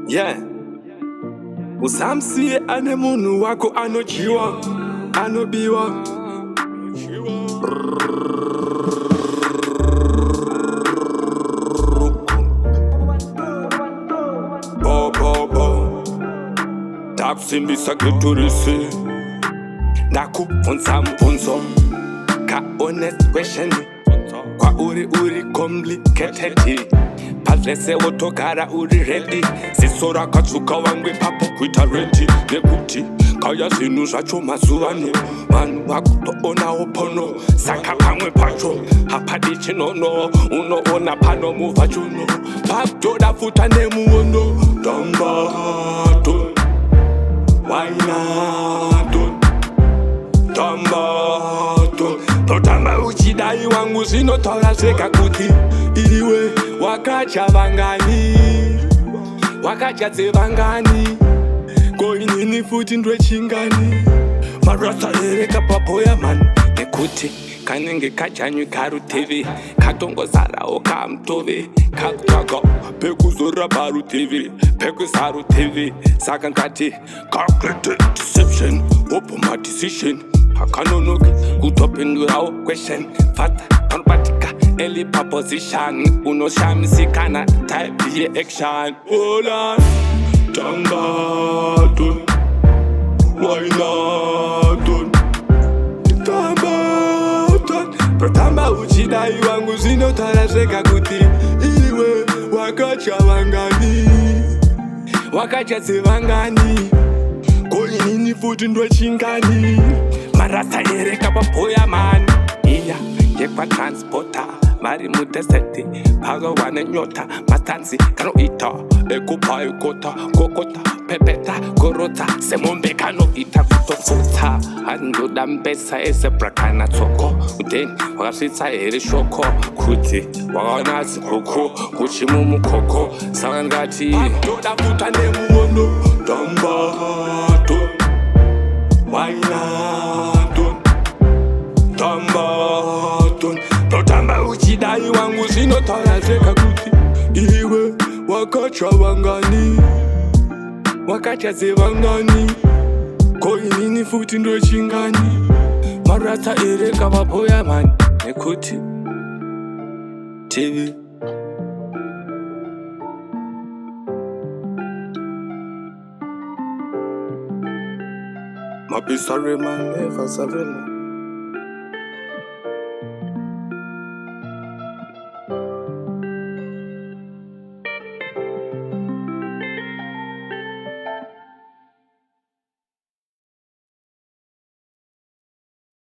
Yeah. Usamsiye ane munu wako anochiwa, anobiwa. Bo bo bo. Takusimbisa kuturisi. Nakufunza mfunzo. Ka honest question. Kwa uri complicated. Padlese wotogara uri ready. Sisora katsuka wangwe papo kuita ready. Nekuti kaya zinu zvacho mazuwano vanhu vakutoona opono saka pamwe pacho hapadi chinono unoona pano muvha chuno pakutoda futa nemuono tambato wainato tambato totamba uchidai wangu zvinotaura zvega kuti iriwe wakacha Vangani wakacha dzeVangani koinini futi ndwechingani marasa ereka papoya man nekuti kanenge kajanywi karutivi katongozarawo kamutove kakutsvaga pekuzorora parutivi pekusarutivi saka ngati calculated deception wopoma decision hakanonoki kutopindurawo question fata panobatika elipa position unoshamisikana type ye-action ola tambaton wainaton tambaton protamba uchidai wangu zvinotara zvega kuti iwe wakacha Vangani wakacha dzeVangani koinini futi ndwechingani marasa ereka papoya mani iya yekwatransporta vari mudeseti pakawane nyota matanzi kanoita ekupa ikota kokota pepeta korota semombe kanoita kutofutsa handoda mbesa ezebra kana tsoko udeni wakasvitsa here shoko kuti wakaona zikoko kuchimumukoko saka ngati ndoda futa nemuono tambato wainato tambato totamba uchidai wangu zvinotaura zvega kuti iwe wakacha Vangani wakacha dzeVangani koinini futi ndochingani marata ereka papoya mani nekuti TV mabisa reman never surrender.